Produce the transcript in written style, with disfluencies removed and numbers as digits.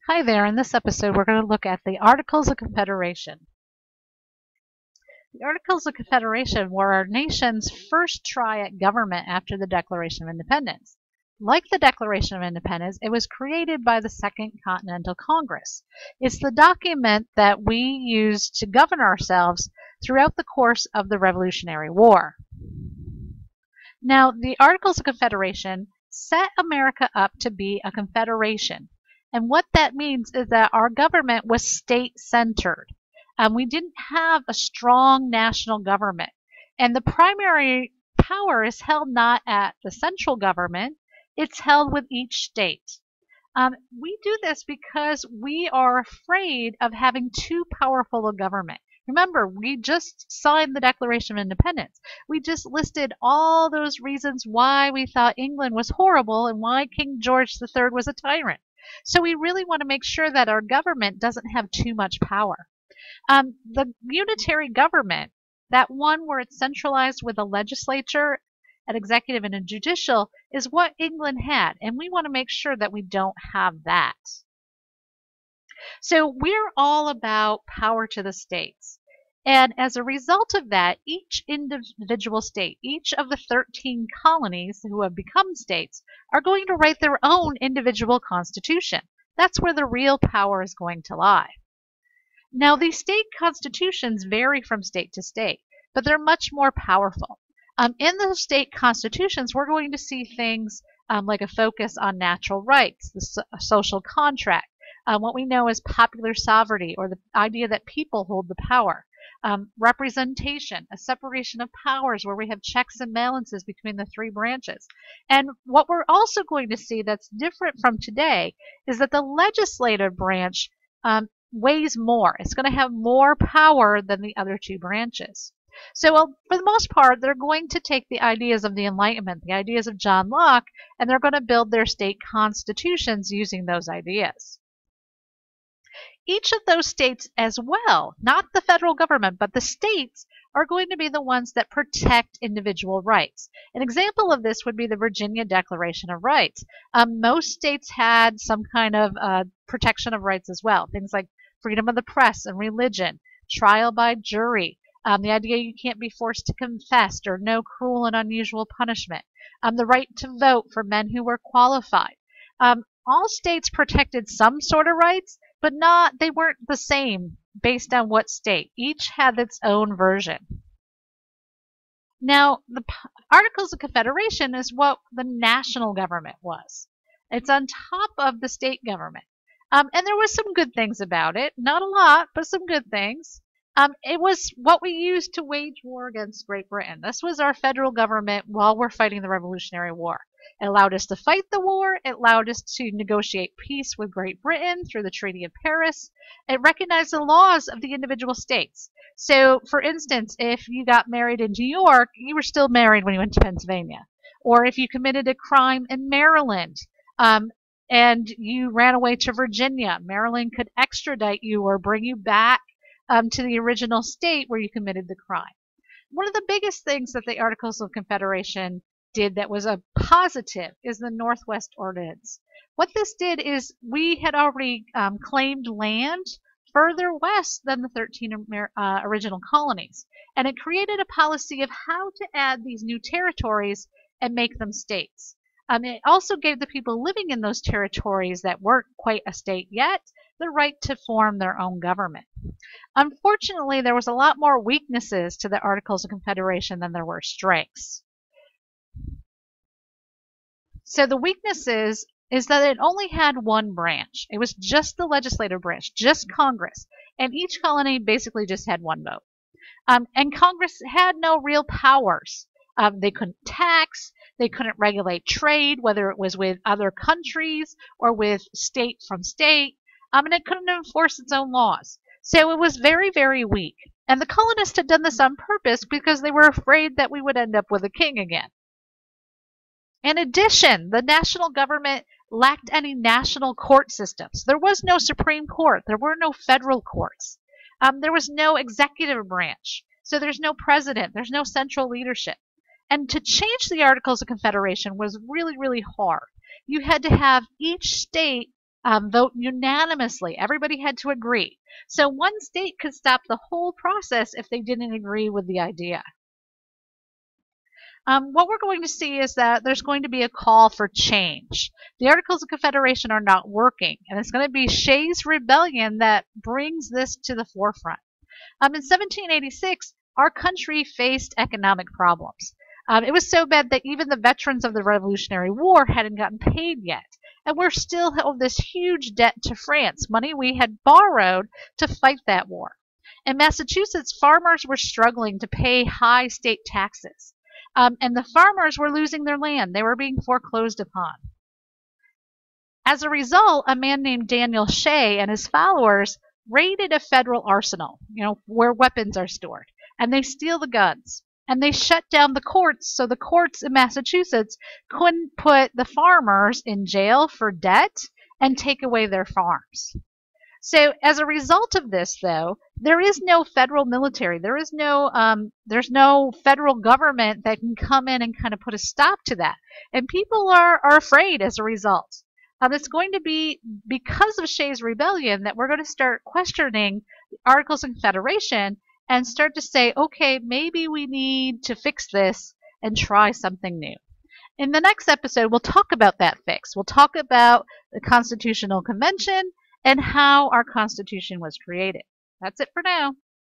Hi there, in this episode we're going to look at the Articles of Confederation. The Articles of Confederation were our nation's first try at government after the Declaration of Independence. Like the Declaration of Independence, it was created by the Second Continental Congress. It's the document that we use to govern ourselves throughout the course of the Revolutionary War. Now, the Articles of Confederation set America up to be a confederation. And what that means is that our government was state-centered. We didn't have a strong national government. And the primary power is held not at the central government, it's held with each state. We do this because we are afraid of having too powerful a government. Remember, we just signed the Declaration of Independence. We just listed all those reasons why we thought England was horrible and why King George III was a tyrant. So we really want to make sure that our government doesn't have too much power. The unitary government, that one where it's centralized with a legislature, an executive, and a judicial, is what England had, and we want to make sure that we don't have that. So we're all about power to the states. And as a result of that, each individual state, each of the 13 colonies who have become states, are going to write their own individual constitution. That's where the real power is going to lie. Now, these state constitutions vary from state to state, but they're much more powerful. In the state constitutions, we're going to see things like a focus on natural rights, the social contract, what we know as popular sovereignty, or the idea that people hold the power. Representation, a separation of powers where we have checks and balances between the three branches. And what we're also going to see that's different from today is that the legislative branch weighs more. It's going to have more power than the other two branches. So for the most part, they're going to take the ideas of the Enlightenment, the ideas of John Locke, and they're going to build their state constitutions using those ideas. Each of those states as well, not the federal government, but the states, are going to be the ones that protect individual rights. An example of this would be the Virginia Declaration of Rights. Most states had some kind of protection of rights as well, things like freedom of the press and religion, trial by jury, the idea you can't be forced to confess, or no cruel and unusual punishment, the right to vote for men who were qualified. All states protected some sort of rights, but they weren't the same based on what state. Each had its own version. Now, the Articles of Confederation is what the national government was. It's on top of the state government. And there was some good things about it. Not a lot, but some good things. It was what we used to wage war against Great Britain. This was our federal government while we're fighting the Revolutionary War. It allowed us to fight the war. It allowed us to negotiate peace with Great Britain through the Treaty of Paris. It recognized the laws of the individual states. So, for instance, if you got married in New York, you were still married when you went to Pennsylvania. Or if you committed a crime in Maryland and you ran away to Virginia, Maryland could extradite you or bring you back to the original state where you committed the crime. One of the biggest things that the Articles of Confederation did that was a positive is the Northwest Ordinance. What this did is we had already claimed land further west than the 13 original colonies, and it created a policy of how to add these new territories and make them states. It also gave the people living in those territories that weren't quite a state yet the right to form their own government. Unfortunately, there was a lot more weaknesses to the Articles of Confederation than there were strengths. So the weaknesses is that it only had one branch. It was just the legislative branch, just Congress. And each colony basically just had one vote. And Congress had no real powers. They couldn't tax, they couldn't regulate trade, whether it was with other countries or with state from state, and it couldn't enforce its own laws. So it was very, very weak. And the colonists had done this on purpose because they were afraid that we would end up with a king again. In addition, the national government lacked any national court systems. There was no Supreme Court. There were no federal courts. There was no executive branch. So there's no president. There's no central leadership. And to change the Articles of Confederation was really, really hard. You had to have each state vote unanimously. Everybody had to agree. So one state could stop the whole process if they didn't agree with the idea. What we're going to see is that there's going to be a call for change. The Articles of Confederation are not working, and it's going to be Shays' Rebellion that brings this to the forefront. In 1786, our country faced economic problems. It was so bad that even the veterans of the Revolutionary War hadn't gotten paid yet. And we're still owed this huge debt to France, money we had borrowed to fight that war. In Massachusetts, farmers were struggling to pay high state taxes. And the farmers were losing their land. They were being foreclosed upon. As a result, a man named Daniel Shay and his followers raided a federal arsenal, where weapons are stored, and they steal the guns. And they shut down the courts, so the courts in Massachusetts couldn't put the farmers in jail for debt and take away their farms. So as a result of this, though, there is no federal military. There's no federal government that can come in and kind of put a stop to that. And people are afraid as a result. It's going to be because of Shays' Rebellion that we're going to start questioning the Articles of Confederation and start to say, okay, maybe we need to fix this and try something new. In the next episode, we'll talk about that fix. We'll talk about the Constitutional Convention and how our Constitution was created. That's it for now.